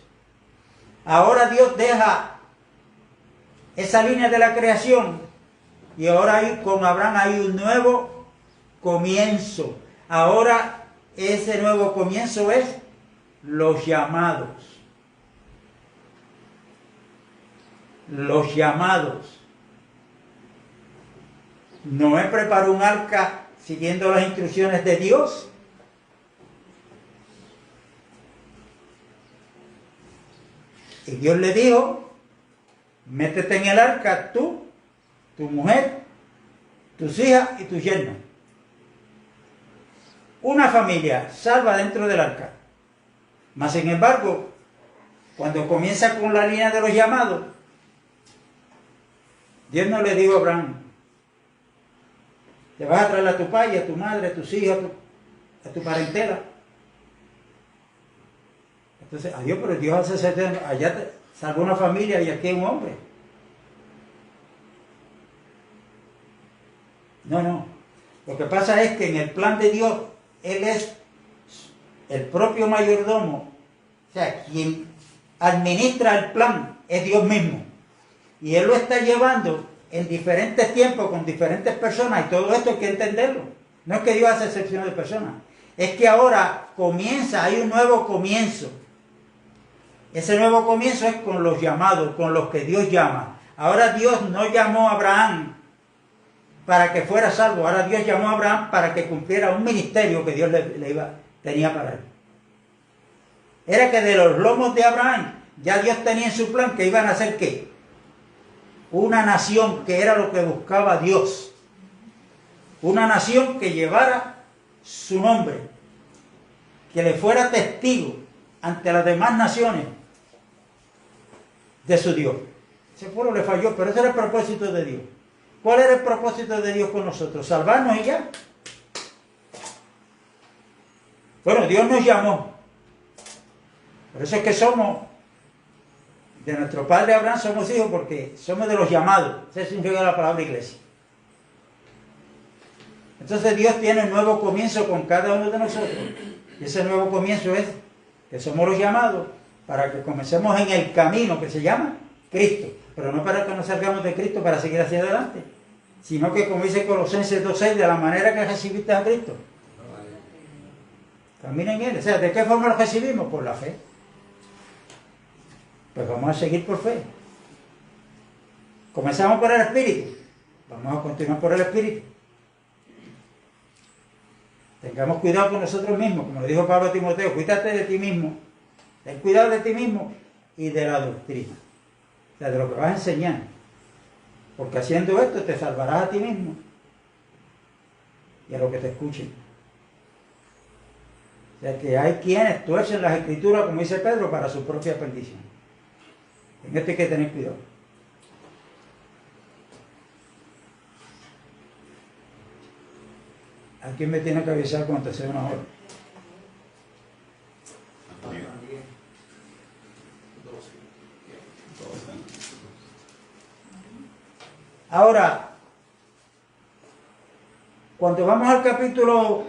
Ahora Dios deja esa línea de la creación y ahora con Abraham hay un nuevo comienzo. Ahora ese nuevo comienzo es los llamados. Los llamados. Noé preparó un arca siguiendo las instrucciones de Dios. Y Dios le dijo: métete en el arca tú, tu mujer, tus hijas y tus yernos. Una familia salva dentro del arca. Mas sin embargo, cuando comienza con la línea de los llamados, Dios no le dijo a Abraham: te vas a traer a tu padre, a tu madre, a tus hijos, a tu parentela. Entonces, adiós, pero Dios allá salvó una familia y aquí un hombre. No. Lo que pasa es que en el plan de Dios, Él es el propio mayordomo, o sea, quien administra el plan, es Dios mismo. Y Él lo está llevando en diferentes tiempos con diferentes personas, y todo esto hay que entenderlo. No es que Dios hace excepción de personas, es que ahora comienza, hay un nuevo comienzo. Ese nuevo comienzo es con los llamados, con los que Dios llama. Ahora Dios no llamó a Abraham para que fuera salvo, ahora Dios llamó a Abraham para que cumpliera un ministerio que Dios tenía para él. Era que de los lomos de Abraham ya Dios tenía en su plan que iban a hacer ¿qué? Una nación, que era lo que buscaba Dios. Una nación que llevara su nombre, que le fuera testigo ante las demás naciones de su Dios. Ese pueblo le falló, pero ese era el propósito de Dios. ¿Cuál era el propósito de Dios con nosotros? Salvarnos y ya. Bueno, Dios nos llamó. Por eso es que somos de nuestro padre Abraham, somos hijos porque somos de los llamados. Ese significa la palabra iglesia. Entonces Dios tiene un nuevo comienzo con cada uno de nosotros. Y ese nuevo comienzo es que somos los llamados para que comencemos en el camino que se llama Cristo. Pero no para que nos salgamos de Cristo para seguir hacia adelante, sino que, como dice Colosenses 2:6, de la manera que recibiste a Cristo, camina en Él. O sea, ¿de qué forma lo recibimos? Por la fe. Pues vamos a seguir por fe. Comenzamos por el Espíritu, vamos a continuar por el Espíritu. Tengamos cuidado con nosotros mismos, como le dijo Pablo a Timoteo, cuídate de ti mismo, ten cuidado de ti mismo y de la doctrina, o sea, de lo que vas a enseñar, porque haciendo esto te salvarás a ti mismo y a los que te escuchen. O sea, que hay quienes tuercen las Escrituras, como dice Pedro, para su propia perdición. En esto hay que tener cuidado. ¿A quién me tiene que avisar cuando sea una hora? Ahora, cuando vamos al capítulo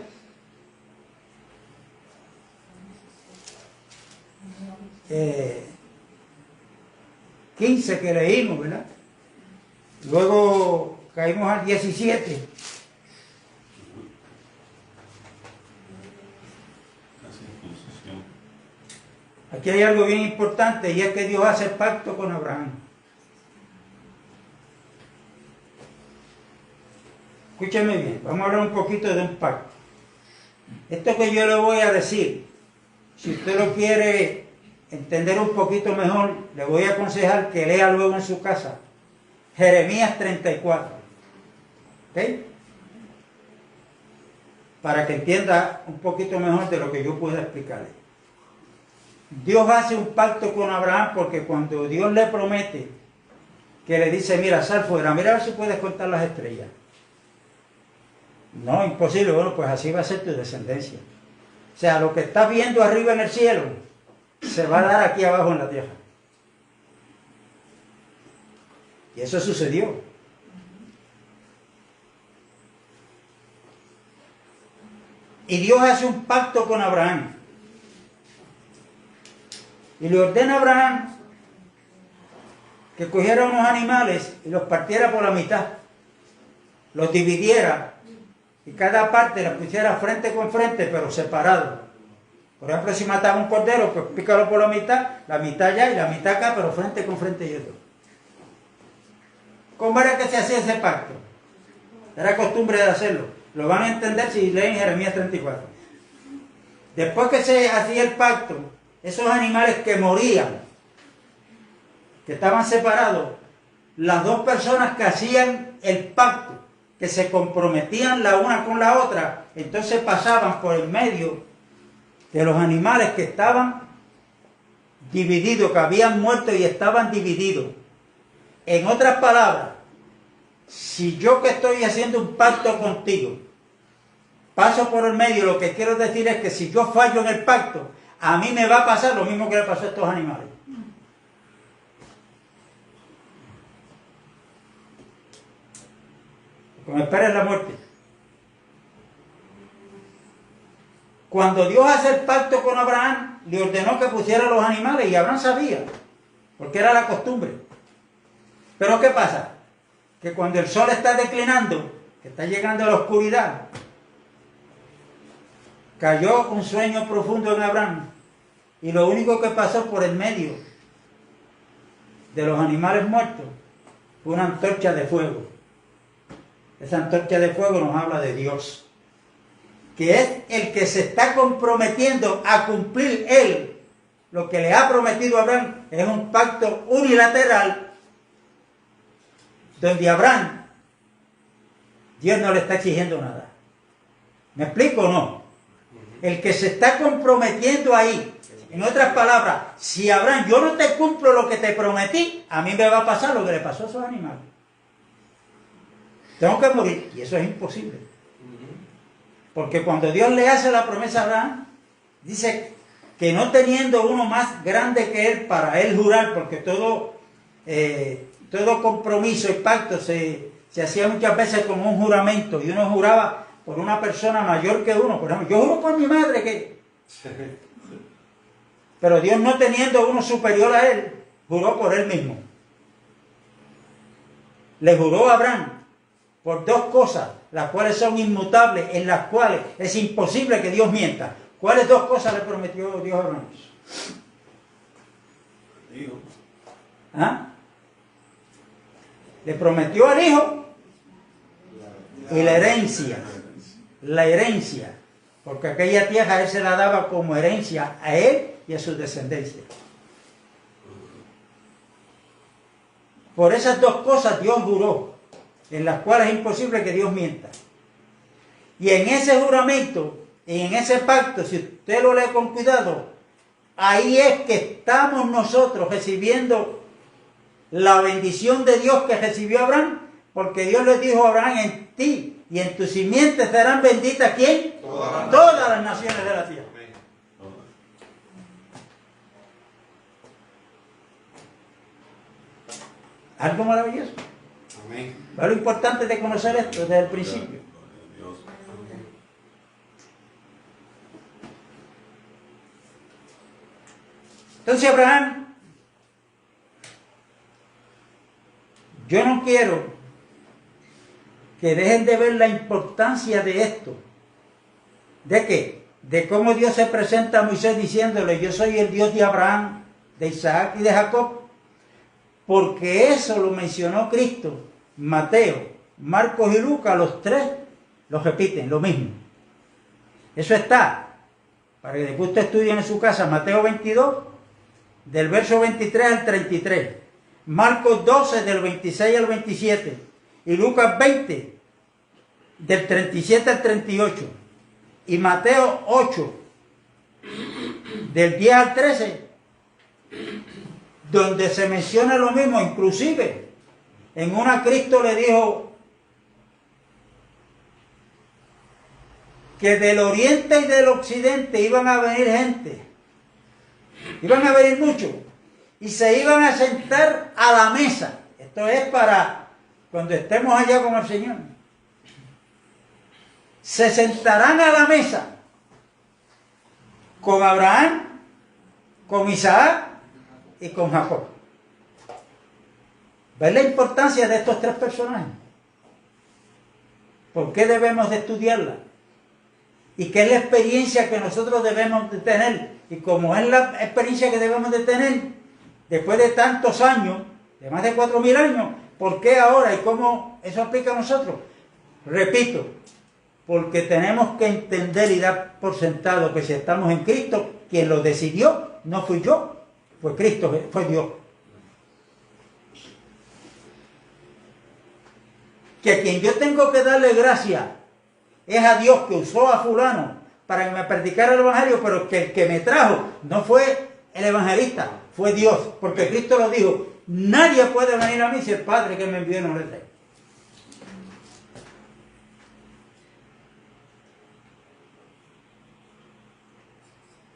15 que leímos, ¿verdad? Luego caímos al 17. Aquí hay algo bien importante, y es que Dios hace pacto con Abraham. Escúcheme bien, vamos a hablar un poquito de un pacto. Esto que yo le voy a decir, si usted lo quiere entender un poquito mejor, le voy a aconsejar que lea luego en su casa Jeremías 34. ¿Ok? Para que entienda un poquito mejor de lo que yo pueda explicarle. Dios hace un pacto con Abraham porque cuando Dios le promete, que le dice, mira, sal fuera, mira a ver si puedes contar las estrellas. No, imposible. Bueno, pues así va a ser tu descendencia. O sea, lo que estás viendo arriba en el cielo, se va a dar aquí abajo en la tierra. Y eso sucedió. Y Dios hace un pacto con Abraham. Y le ordena a Abraham que cogiera unos animales y los partiera por la mitad. Los dividiera y cada parte la pusiera frente con frente, pero separado. Por ejemplo, si mataba un cordero, pues pícalo por la mitad allá y la mitad acá, pero frente con frente y otro. ¿Cómo era que se hacía ese pacto? Era costumbre de hacerlo. Lo van a entender si leen Jeremías 34. Después que se hacía el pacto, esos animales que morían, que estaban separados, las dos personas que hacían el pacto, que se comprometían la una con la otra, entonces pasaban por el medio de los animales que estaban divididos, que habían muerto y estaban divididos. En otras palabras, si yo que estoy haciendo un pacto contigo, paso por el medio, lo que quiero decir es que si yo fallo en el pacto, a mí me va a pasar lo mismo que le pasó a estos animales. Como esperes la muerte. Cuando Dios hace el pacto con Abraham, le ordenó que pusiera los animales y Abraham sabía. porque era la costumbre. Pero ¿qué pasa? Que cuando el sol está declinando, que está llegando a la oscuridad, cayó un sueño profundo en Abraham, y lo único que pasó por el medio de los animales muertos fue una antorcha de fuego. Esa antorcha de fuego nos habla de Dios, que es el que se está comprometiendo a cumplir Él lo que le ha prometido a Abraham. Es un pacto unilateral donde Abraham, Dios no le está exigiendo nada. ¿Me explico o no? El que se está comprometiendo ahí, en otras palabras, si Abraham, yo no te cumplo lo que te prometí, a mí me va a pasar lo que le pasó a esos animales. Tengo que morir, y eso es imposible. Porque cuando Dios le hace la promesa a Abraham, dice que no teniendo uno más grande que él para él jurar, porque todo compromiso y pacto se hacía muchas veces como un juramento, y uno juraba por una persona mayor que uno. Por ejemplo, yo juro por mi madre que... Pero Dios, no teniendo uno superior a él, juró por él mismo. Le juró a Abraham por dos cosas, las cuales son inmutables, en las cuales es imposible que Dios mienta. ¿Cuáles dos cosas le prometió Dios a Abraham? Hijo. ¿Ah? Le prometió al hijo y la herencia. La herencia. Porque aquella tierra él se la daba como herencia a él y a su descendencia. Por esas dos cosas Dios juró, en las cuales es imposible que Dios mienta. Y en ese juramento, y en ese pacto, si usted lo lee con cuidado, ahí es que estamos nosotros recibiendo la bendición de Dios que recibió Abraham, porque Dios le dijo a Abraham: en ti y en tu simiente serán benditas, ¿quién? Todas las naciones de la tierra. Algo maravilloso. Amén. Pero lo importante de conocer esto desde el principio. Entonces Abraham, yo no quiero que dejen de ver la importancia de esto. ¿De qué? De cómo Dios se presenta a Moisés diciéndole: yo soy el Dios de Abraham, de Isaac y de Jacob. Porque eso lo mencionó Cristo. Mateo, Marcos y Lucas, los tres lo repiten, lo mismo. Eso está, para que después usted estudie en su casa, Mateo 22, del verso 23 al 33. Marcos 12, del 26 al 27. Y Lucas 20, del 37 al 38. Y Mateo 8, del 10 al 13, donde se menciona lo mismo. Inclusive en una Cristo le dijo que del oriente y del occidente iban a venir gente, iban a venir muchos, y se iban a sentar a la mesa. Esto es para cuando estemos allá con el Señor. Se sentarán a la mesa con Abraham, con Isaac y con Jacob. ¿Ves la importancia de estos tres personajes? ¿Por qué debemos de estudiarla? ¿Y qué es la experiencia que nosotros debemos de tener? Y como es la experiencia que debemos de tener después de tantos años, de más de 4.000 años, ¿por qué ahora y cómo eso aplica a nosotros? Repito, porque tenemos que entender y dar por sentado que si estamos en Cristo, quien lo decidió no fui yo, fue Cristo, fue Dios. Que a quien yo tengo que darle gracias es a Dios, que usó a fulano para que me predicara el evangelio, pero que el que me trajo no fue el evangelista, fue Dios, porque Cristo lo dijo: nadie puede venir a mí si el Padre que me envió no le trae.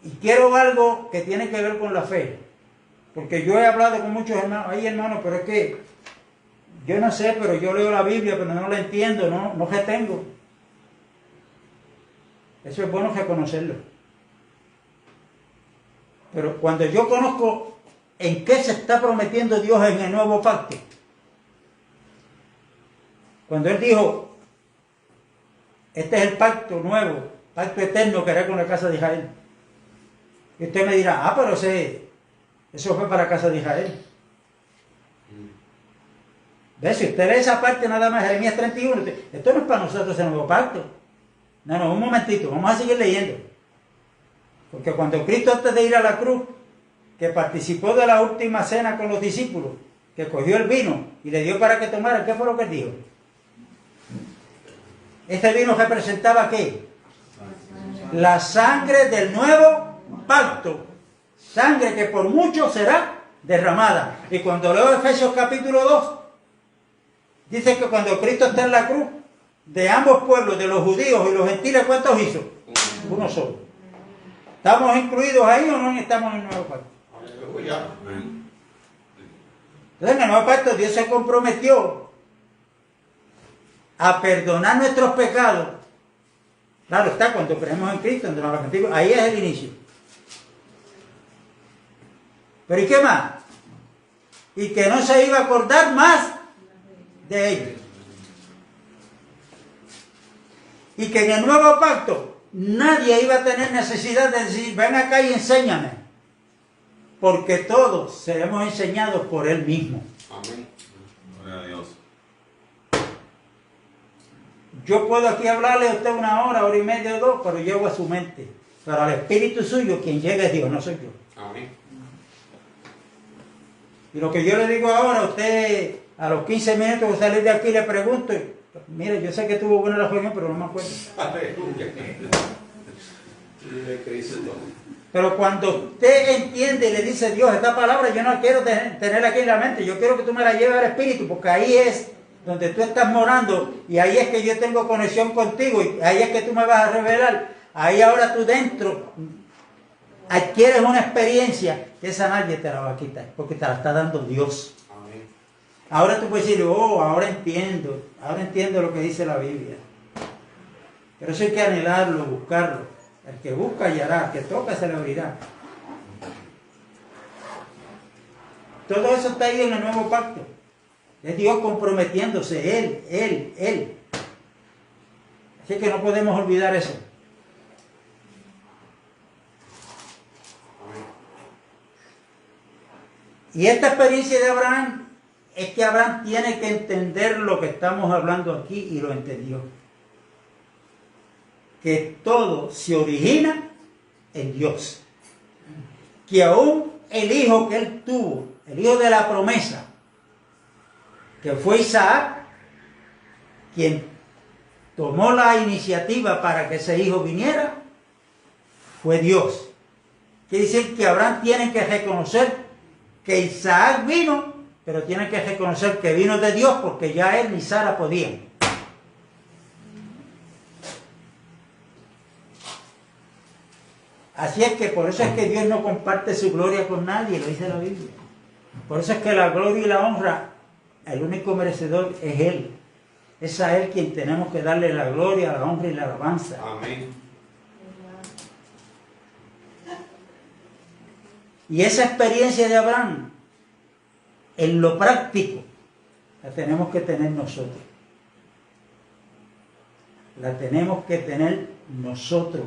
Y quiero algo que tiene que ver con la fe, porque yo he hablado con muchos hermanos, hermanos, pero es que yo no sé, pero yo leo la Biblia, pero no la entiendo, no retengo. Eso es bueno reconocerlo. Pero cuando yo conozco en qué se está prometiendo Dios en el nuevo pacto. Cuando Él dijo, este es el pacto nuevo, pacto eterno que haré con la casa de Israel. Y usted me dirá, pero eso fue para la casa de Israel. ¿Ves? Si usted lee esa parte nada más, Jeremías 31, esto no es para nosotros el nuevo pacto. No, un momentito, vamos a seguir leyendo. Porque cuando Cristo, antes de ir a la cruz, que participó de la última cena con los discípulos, que cogió el vino y le dio para que tomaran, ¿qué fue lo que él dijo? Este vino representaba ¿qué? La sangre del nuevo pacto. Sangre que por mucho será derramada. Y cuando leo Efesios capítulo 2, dice que cuando Cristo está en la cruz, de ambos pueblos, de los judíos y los gentiles, ¿cuántos hizo? Uno solo. ¿Estamos incluidos ahí o no estamos en el nuevo pacto? Entonces en el nuevo pacto Dios se comprometió a perdonar nuestros pecados. Claro está, cuando creemos en Cristo, en los arrepentimos, ahí es el inicio. Pero ¿y qué más? Y que no se iba a acordar más de ellos. Y que en el nuevo pacto nadie iba a tener necesidad de decir, ven acá y enséñame. Porque todos seremos enseñados por Él mismo. Amén. Gloria a Dios. Yo puedo aquí hablarle a usted una hora y media o dos, pero llego a su mente. Pero al espíritu suyo, quien llega es Dios, no soy yo. Amén. Y lo que yo le digo ahora, a usted a los 15 minutos de salir de aquí le pregunto, mire, yo sé que tuvo buena la reunión, pero no me acuerdo. Aleluya. De Cristo. Pero cuando usted entiende y le dice, Dios, esta palabra yo no quiero tenerla aquí en la mente, yo quiero que tú me la lleves al espíritu, porque ahí es donde tú estás morando, y ahí es que yo tengo conexión contigo, y ahí es que tú me vas a revelar. Ahí ahora tú dentro adquieres una experiencia que esa nadie te la va a quitar, porque te la está dando Dios. Amén. Ahora tú puedes decir, ahora entiendo lo que dice la Biblia. Pero eso hay que anhelarlo, buscarlo. El que busca hallará, el que toca se le abrirá. Todo eso está ahí en el nuevo pacto. Es Dios comprometiéndose, Él. Así que no podemos olvidar eso. Y esta experiencia de Abraham es que Abraham tiene que entender lo que estamos hablando aquí y lo entendió. Que todo se origina en Dios. Que aún el hijo que él tuvo, el hijo de la promesa, que fue Isaac, quien tomó la iniciativa para que ese hijo viniera, fue Dios. Quiere decir que Abraham tiene que reconocer que Isaac vino, pero tiene que reconocer que vino de Dios, porque ya él ni Sara podían. Así es que por eso es que Dios no comparte su gloria con nadie, lo dice la Biblia. Por eso es que la gloria y la honra, el único merecedor es Él. Es a Él quien tenemos que darle la gloria, la honra y la alabanza. Amén. Y esa experiencia de Abraham, en lo práctico, la tenemos que tener nosotros. La tenemos que tener nosotros.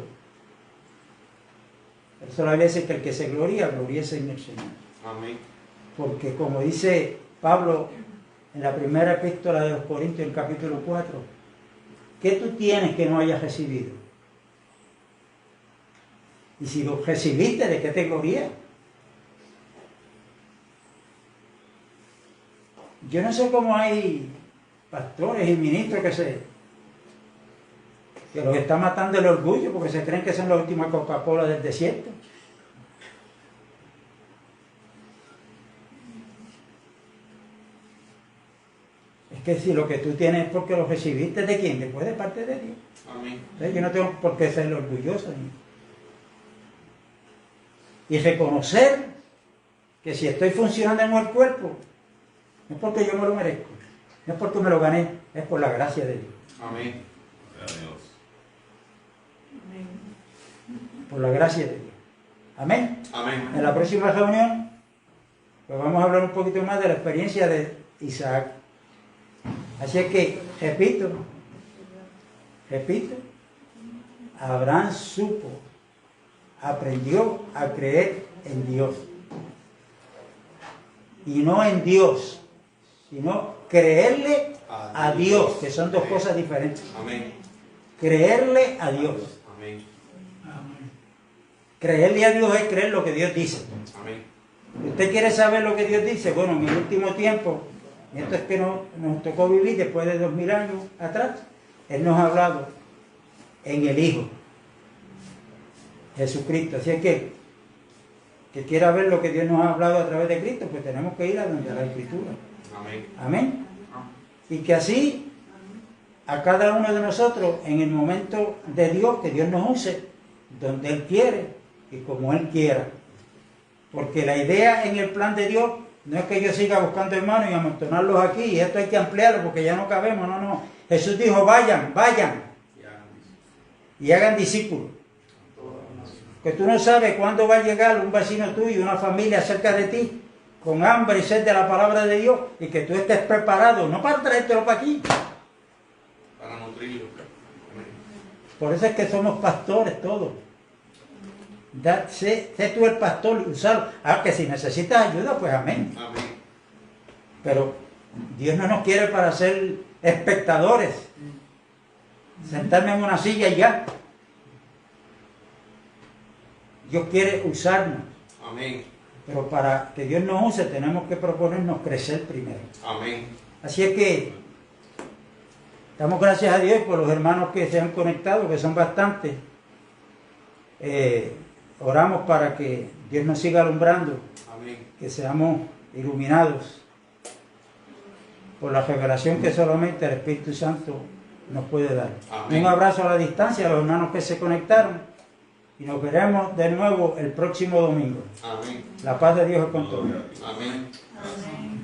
Por eso la Biblia dice que el que se gloría, gloríese en el Señor. Amén. Porque como dice Pablo en la primera epístola de los Corintios, en el capítulo 4, ¿qué tú tienes que no hayas recibido? Y si lo recibiste, ¿de qué te glorías? Yo no sé cómo hay pastores y ministros que los está matando el orgullo porque se creen que son la última Coca-Cola del desierto. Es que si lo que tú tienes es porque lo recibiste, ¿de quién? Después de parte de Dios. Amén. Entonces yo no tengo por qué ser orgulloso. Y reconocer que si estoy funcionando en el cuerpo, no es porque yo me lo merezco, no es porque me lo gané, es por la gracia de Dios. Amén. Gloria a Dios. Por la gracia de Dios. Amén. Amén. En la próxima reunión Pues vamos a hablar un poquito más de la experiencia de Isaac. Así es que, repito, Abraham aprendió a creer en Dios. Y no en Dios, sino creerle a Dios, que son dos cosas diferentes. Amén. Creerle a Dios. Amén. Creerle a Dios es creer lo que Dios dice. Amén. ¿Usted quiere saber lo que Dios dice? Bueno, en el último tiempo, esto es que nos tocó vivir después de 2000 años atrás, Él nos ha hablado en el Hijo, Jesucristo. Así es que quiera ver lo que Dios nos ha hablado a través de Cristo, pues tenemos que ir a donde la Escritura. Amén. Amén. Y que así, a cada uno de nosotros, en el momento de Dios, que Dios nos use, donde Él quiere y como Él quiera. Porque la idea en el plan de Dios no es que yo siga buscando hermanos y amontonarlos aquí, y esto hay que ampliarlo porque ya no cabemos, no. Jesús dijo, vayan y hagan discípulos. Que tú no sabes cuándo va a llegar un vecino tuyo, una familia cerca de ti, con hambre y sed de la palabra de Dios, y que tú estés preparado, no para traértelo para aquí. Para nutrirlo. Por eso es que somos pastores todos. Sé tú el pastor y usarlo. Que si necesitas ayuda, pues amén. Amén. Pero Dios no nos quiere para ser espectadores. Sentarme en una silla y ya. Dios quiere usarnos. Amén. Pero para que Dios nos use tenemos que proponernos crecer primero. Amén. Así es que damos gracias a Dios por los hermanos que se han conectado, que son bastantes. Oramos para que Dios nos siga alumbrando. Amén. Que seamos iluminados por la revelación que solamente el Espíritu Santo nos puede dar. Amén. Un abrazo a la distancia a los hermanos que se conectaron y nos veremos de nuevo el próximo domingo. Amén. La paz de Dios es con todos. Amén. Amén.